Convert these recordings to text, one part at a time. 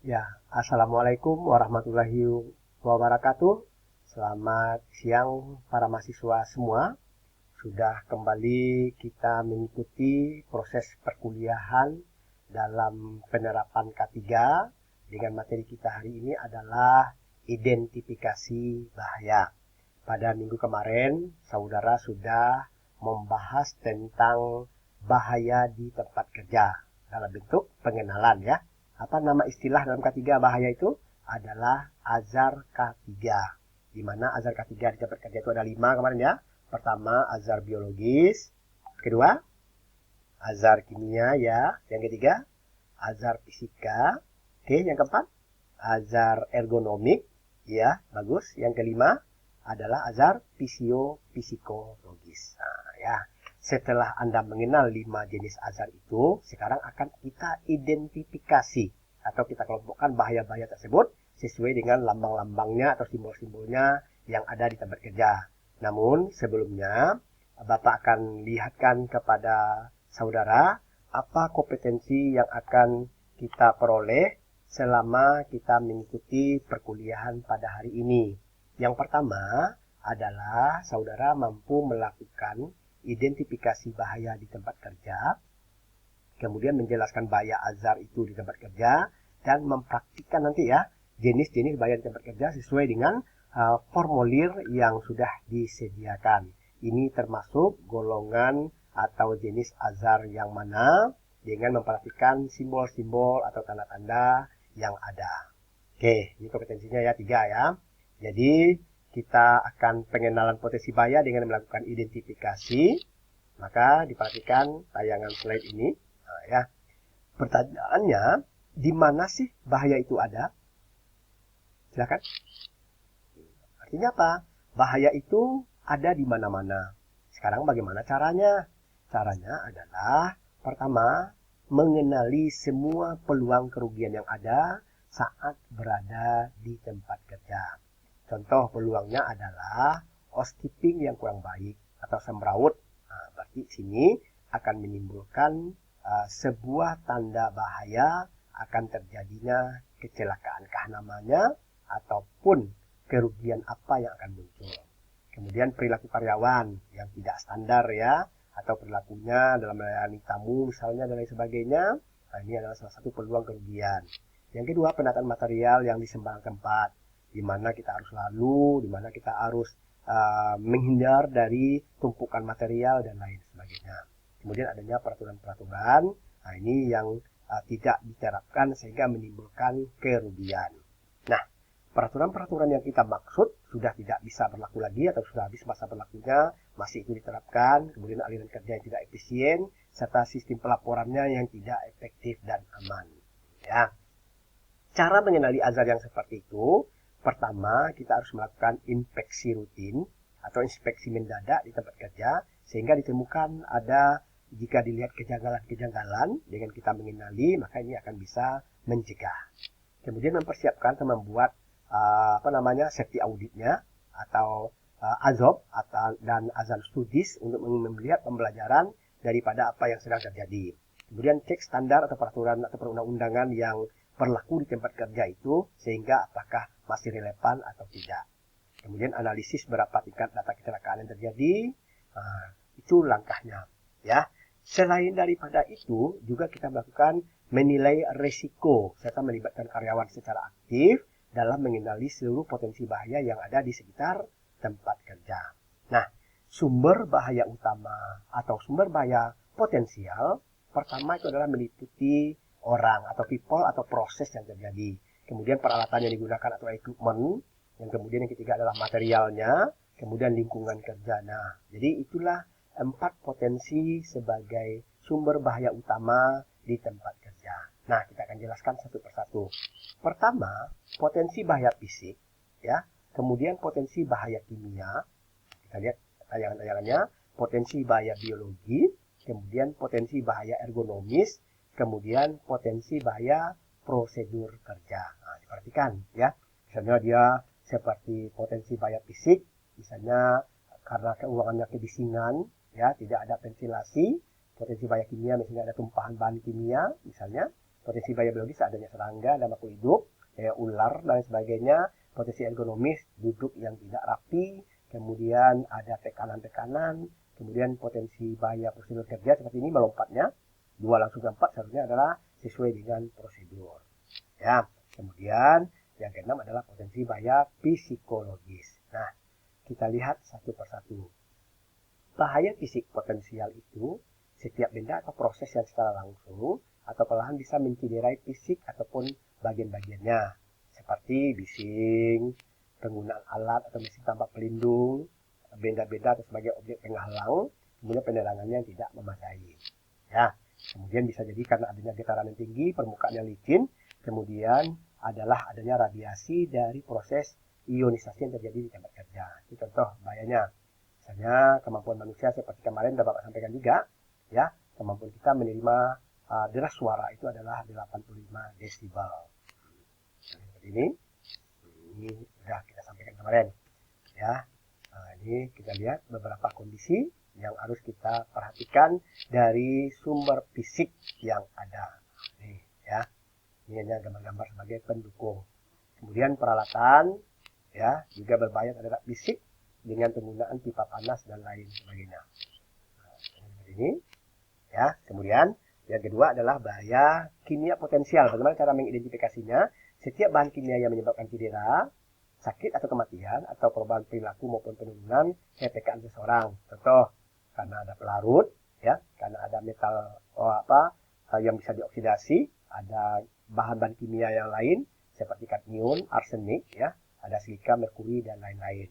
Ya, Assalamualaikum warahmatullahi wabarakatuh. Selamat siang para mahasiswa semua. Sudah kembali kita mengikuti proses perkuliahan dalam penerapan K3 dengan materi kita hari ini adalah identifikasi bahaya. Pada minggu kemarin, saudara sudah membahas tentang bahaya di tempat kerja dalam bentuk pengenalan ya. Apa nama istilah dalam K3 bahaya itu? Adalah azar K3. Di mana azar K3 di tempat kerja itu ada 5 kemarin ya. Pertama, azar biologis. Kedua, azar kimia ya. Yang ketiga, azar fisika. Oke, yang keempat, azar ergonomik. Ya, bagus. Yang kelima adalah azar psikologis. Nah, ya. Setelah Anda mengenal 5 jenis azar itu, sekarang akan kita identifikasi atau kita kelompokkan bahaya-bahaya tersebut sesuai dengan lambang-lambangnya atau simbol-simbolnya yang ada di tempat kerja. Namun sebelumnya, Bapak akan lihatkan kepada saudara apa kompetensi yang akan kita peroleh selama kita mengikuti perkuliahan pada hari ini. Yang pertama adalah saudara mampu melakukan identifikasi bahaya di tempat kerja, kemudian menjelaskan bahaya azar itu di tempat kerja, dan mempraktikkan nanti ya jenis-jenis bahaya di tempat kerja sesuai dengan formulir yang sudah disediakan. Ini termasuk golongan atau jenis azar yang mana dengan memperhatikan simbol-simbol atau tanda-tanda yang ada. Oke, ini kompetensinya ya 3 ya. Jadi kita akan pengenalan potensi bahaya dengan melakukan identifikasi. Maka diperhatikan tayangan slide ini. Nah, ya. Pertanyaannya, di mana sih bahaya itu ada? Silakan. Artinya apa? Bahaya itu ada di mana-mana. Sekarang bagaimana caranya? Caranya adalah pertama, mengenali semua peluang kerugian yang ada saat berada di tempat kerja. Contoh peluangnya adalah housekeeping yang kurang baik atau semrawut. Nah, berarti sini akan menimbulkan sebuah tanda bahaya akan terjadinya kecelakaankah namanya ataupun kerugian apa yang akan muncul. Kemudian perilaku karyawan yang tidak standar ya, atau perilakunya dalam melayani tamu misalnya dan lain sebagainya. Nah, ini adalah salah satu peluang kerugian. Yang kedua, penataan material yang di sembarang tempat, di mana kita harus lalu, di mana kita harus menghindar dari tumpukan material dan lain sebagainya. Kemudian adanya peraturan-peraturan, nah ini yang tidak diterapkan sehingga menimbulkan kerugian. Nah, peraturan-peraturan yang kita maksud sudah tidak bisa berlaku lagi atau sudah habis masa berlakunya, masih itu diterapkan, kemudian aliran kerja yang tidak efisien, serta sistem pelaporannya yang tidak efektif dan aman. Ya. Cara mengenali azar yang seperti itu, pertama kita harus melakukan inspeksi rutin atau inspeksi mendadak di tempat kerja, sehingga ditemukan ada jika dilihat kejanggalan-kejanggalan dengan kita mengenali, maka ini akan bisa mencegah. Kemudian mempersiapkan atau membuat safety auditnya atau AZOP dan azan studies untuk melihat pembelajaran daripada apa yang sedang terjadi. Kemudian cek standar atau peraturan atau perundang-undangan yang berlaku di tempat kerja itu sehingga apakah masih relevan atau tidak. Kemudian analisis berapa tingkat data kecelakaan yang terjadi, itu langkahnya ya. Selain daripada itu juga kita melakukan menilai risiko serta melibatkan karyawan secara aktif dalam mengenali seluruh potensi bahaya yang ada di sekitar tempat kerja. Nah, sumber bahaya utama atau sumber bahaya potensial pertama itu adalah meliputi orang atau people atau proses yang terjadi. Kemudian peralatan yang digunakan atau equipment. Yang kemudian yang ketiga adalah materialnya. Kemudian lingkungan kerja. Nah, jadi itulah 4 potensi sebagai sumber bahaya utama di tempat kerja. Nah, kita akan jelaskan satu persatu. Pertama, potensi bahaya fisik, ya. Kemudian potensi bahaya kimia. Kita lihat tayangan-tayangannya. Potensi bahaya biologi. Kemudian potensi bahaya ergonomis. Kemudian potensi bahaya prosedur kerja. Nah, diperhatikan, ya. Misalnya dia seperti potensi bahaya fisik, misalnya karena keuangannya kebisingan, ya, tidak ada ventilasi. Potensi bahaya kimia misalnya ada tumpahan bahan kimia misalnya. Potensi bahaya biologis adanya serangga dan makhluk hidup, kayak ular dan sebagainya. Potensi ergonomis, duduk yang tidak rapi, kemudian ada tekanan-tekanan, kemudian potensi bahaya prosedur kerja seperti ini melompatnya 2 langsung ke 4 seharusnya adalah sesuai dengan prosedur. Ya, kemudian yang keenam adalah potensi bahaya psikologis. Nah, kita lihat satu persatu. Bahaya fisik potensial itu setiap benda atau proses yang secara langsung atau perlahan bisa mencederai fisik ataupun bagian-bagiannya, seperti bising, penggunaan alat atau mesin tanpa pelindung, benda-benda atau sebagai objek penghalang, kemudian penerangannya yang tidak memadai. Ya, kemudian bisa jadi karena adanya getaran yang tinggi, permukaan yang licin, kemudian adalah adanya radiasi dari proses ionisasi yang terjadi di tempat kerja. Itu contoh bahayanya. Misalnya kemampuan manusia seperti kemarin sudah Bapak sampaikan juga, ya, kemampuan kita menerima deras suara itu adalah 85 desibel. Seperti ini sudah kita sampaikan kemarin, ya. Nah, ini kita lihat beberapa kondisi yang harus kita perhatikan dari sumber fisik yang ada. Nih, ya, ini hanya gambar-gambar sebagai pendukung. Kemudian peralatan, ya, juga berbahaya terhadap fisik dengan penggunaan pipa panas dan lain sebagainya. Nah, seperti ini, ya. Kemudian yang kedua adalah bahaya kimia potensial. Bagaimana cara mengidentifikasinya? Setiap bahan kimia yang menyebabkan cedera, sakit atau kematian, atau perubahan perilaku maupun penurunan kepekaan seseorang. Contoh, karena ada pelarut, ya, karena ada metal yang bisa dioksidasi, ada bahan-bahan kimia yang lain seperti kadmium, arsenik, ya, ada silika, merkuri dan lain-lain.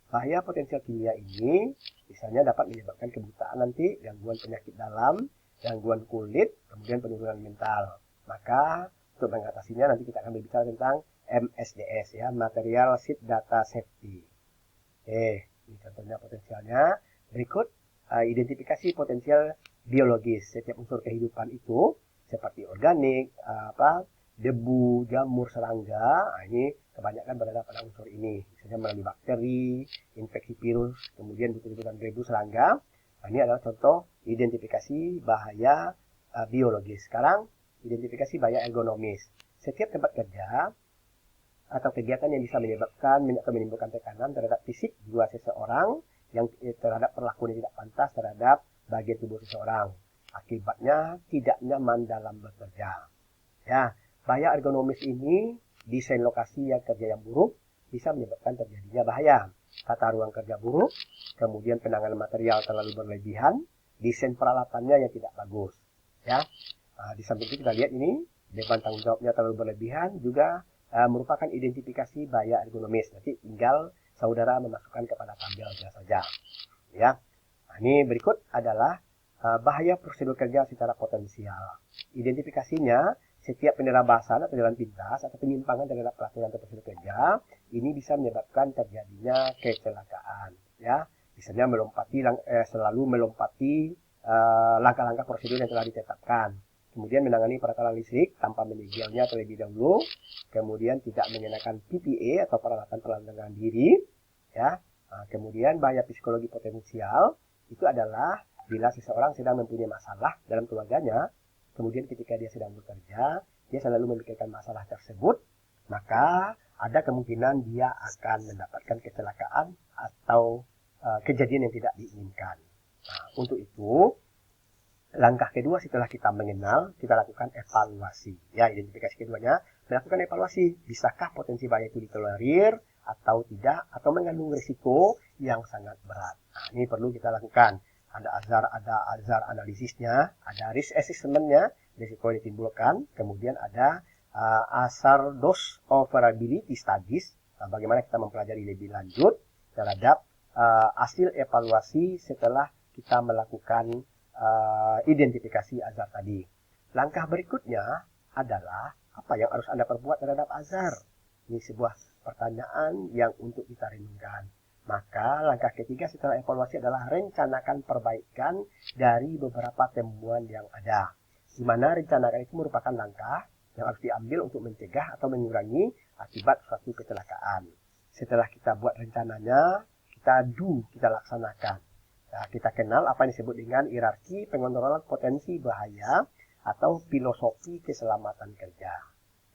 Bahaya potensial kimia ini misalnya dapat menyebabkan kebutaan nanti, gangguan penyakit dalam, gangguan kulit, kemudian penurunan mental. Maka untuk mengatasinya nanti kita akan berbicara tentang MSDS, ya, Material Sheet Data Safety. Ini contohnya potensialnya. Berikut identifikasi potensial biologis. Setiap unsur kehidupan itu seperti organik, debu, jamur, serangga, ini kebanyakan berada pada unsur ini. Misalnya melalui bakteri, infeksi virus, kemudian butir-butiran debu, serangga. Nah, ini adalah contoh identifikasi bahaya biologis. Sekarang, identifikasi bahaya ergonomis. Setiap tempat kerja atau kegiatan yang bisa menyebabkan atau menimbulkan tekanan terhadap fisik jiwa seseorang, yang terhadap perlakuan yang tidak pantas terhadap bagian tubuh seseorang. Akibatnya tidak nyaman dalam bekerja. Ya, bahaya ergonomis ini, desain lokasi yang kerja yang buruk bisa menyebabkan terjadinya bahaya. Tata ruang kerja buruk, kemudian penanganan material terlalu berlebihan, desain peralatannya yang tidak bagus. Ya, di samping itu kita lihat ini beban tanggung jawabnya terlalu berlebihan juga merupakan identifikasi bahaya ergonomis. Nanti tinggal saudara memasukkan kepada tabelnya saja. Ya, nah, ini berikut adalah bahaya prosedur kerja secara potensial. Identifikasinya, setiap penerabasaan atau jalan pintas atau penyimpangan terhadap peraturan atau prosedur kerja ini bisa menyebabkan terjadinya kecelakaan. Ya, misalnya selalu melompati langkah-langkah prosedur yang telah ditetapkan. Kemudian menangani peralatan listrik tanpa menyegelnya terlebih dahulu. Kemudian tidak mengenakan PPE atau peralatan pelindungan diri. Ya, kemudian bahaya psikologi potensial itu adalah bila seseorang sedang mempunyai masalah dalam keluarganya, kemudian ketika dia sedang bekerja, dia selalu memikirkan masalah tersebut, maka ada kemungkinan dia akan mendapatkan kecelakaan atau kejadian yang tidak diinginkan. Nah, untuk itu, langkah kedua setelah kita mengenal, kita lakukan evaluasi. Ya, identifikasi keduanya, melakukan evaluasi. Bisakah potensi bahaya itu ditolerir atau tidak, atau mengandung risiko yang sangat berat. Nah, ini perlu kita lakukan. Ada azar analisisnya, ada risk assessment-nya, risiko yang ditimbulkan, kemudian ada hazardous operability studies, bagaimana kita mempelajari lebih lanjut terhadap hasil evaluasi setelah kita melakukan identifikasi azar tadi. Langkah berikutnya adalah apa yang harus Anda perbuat terhadap azar. Ini sebuah pertanyaan yang untuk kita renungkan. Maka langkah ketiga setelah evaluasi adalah rencanakan perbaikan dari beberapa temuan yang ada. Di mana rencanakan itu merupakan langkah yang harus diambil untuk mencegah atau mengurangi akibat suatu kecelakaan. Setelah kita buat rencananya, kita laksanakan. Nah, kita kenal apa yang disebut dengan hierarki pengontrolan potensi bahaya atau filosofi keselamatan kerja.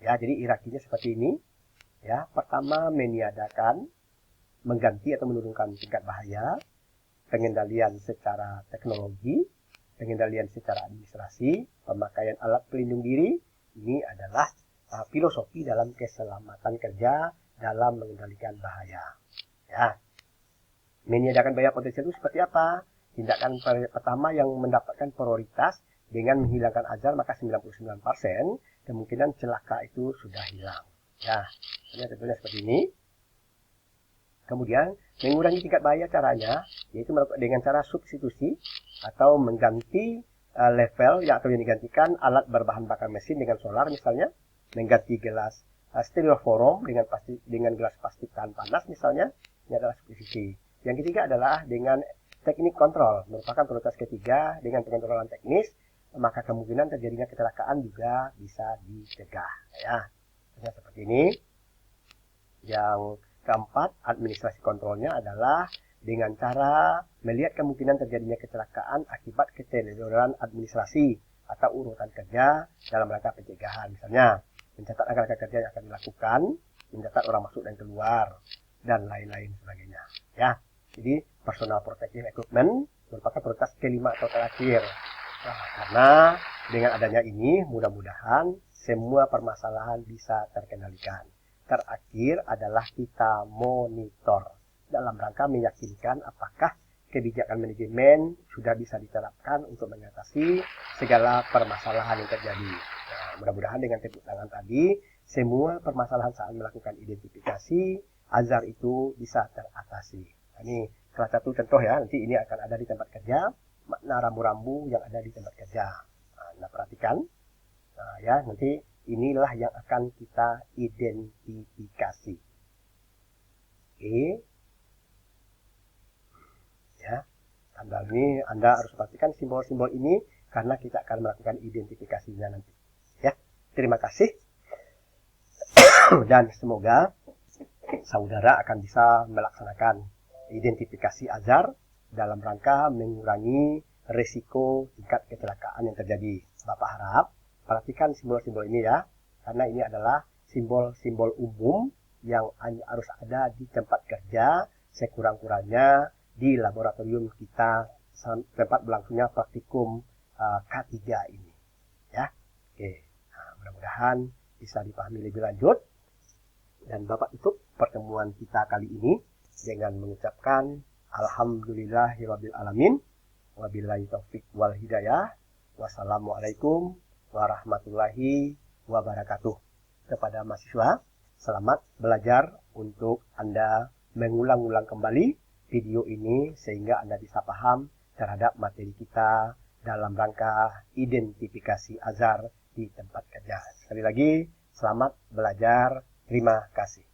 Ya, jadi hierarkinya seperti ini. Ya, pertama meniadakan, mengganti atau menurunkan tingkat bahaya, pengendalian secara teknologi, pengendalian secara administrasi, pemakaian alat pelindung diri. Ini adalah filosofi dalam keselamatan kerja dalam mengendalikan bahaya. Ya, meniadakan bahaya potensial itu seperti apa? Tindakan pertama yang mendapatkan prioritas dengan menghilangkan azar, maka 99% kemungkinan celaka itu sudah hilang. Ya, ini tentunya seperti ini. Kemudian, mengurangi tingkat bahaya caranya, yaitu dengan cara substitusi atau mengganti level atau yang digantikan alat berbahan bakar mesin dengan solar misalnya, mengganti gelas styrofoam dengan gelas plastik tahan panas misalnya, ini adalah substitusi. Yang ketiga adalah dengan teknik kontrol, merupakan prioritas ketiga dengan pengontrolan teknis, maka kemungkinan terjadinya kecelakaan juga bisa dicegah. Ya, seperti ini. Yang keempat, administrasi kontrolnya adalah dengan cara melihat kemungkinan terjadinya kecelakaan akibat keteledoran administrasi atau urutan kerja dalam rangka pencegahan. Misalnya, mencatat angka kerja yang akan dilakukan, mencatat orang masuk dan keluar, dan lain-lain sebagainya. Ya, jadi personal protective equipment merupakan prioritas kelima atau terakhir. Nah, karena dengan adanya ini, mudah-mudahan semua permasalahan bisa terkendalikan. Terakhir adalah kita monitor dalam rangka meyakinkan apakah kebijakan manajemen sudah bisa diterapkan untuk mengatasi segala permasalahan yang terjadi. Nah, mudah-mudahan dengan tepuk tangan tadi, semua permasalahan saat melakukan identifikasi azar itu bisa teratasi. Nah, ini salah satu contoh ya, nanti ini akan ada di tempat kerja, makna rambu-rambu yang ada di tempat kerja. Nah, perhatikan, nah, ya, nanti inilah yang akan kita identifikasi. Oke. Ya, tanda ini Anda harus perhatikan simbol-simbol ini karena kita akan melakukan identifikasinya nanti. Ya, terima kasih. Dan semoga saudara akan bisa melaksanakan identifikasi azar dalam rangka mengurangi risiko tingkat kecelakaan yang terjadi. Bapak harap perhatikan simbol-simbol ini ya, karena ini adalah simbol-simbol umum yang harus ada di tempat kerja, sekurang-kurangnya di laboratorium kita tempat berlangsungnya praktikum K3 ini. Ya, oke. Nah, mudah-mudahan bisa dipahami lebih lanjut. Dan Bapak tutup pertemuan kita kali ini dengan mengucapkan Alhamdulillahirabbil alamin, wabillahi taufik wal hidayah. Wassalamualaikum warahmatullahi wabarakatuh. Kepada mahasiswa, selamat belajar untuk Anda mengulang-ulang kembali video ini sehingga Anda bisa paham terhadap materi kita dalam rangka identifikasi azar di tempat kerja. Sekali lagi, selamat belajar. Terima kasih.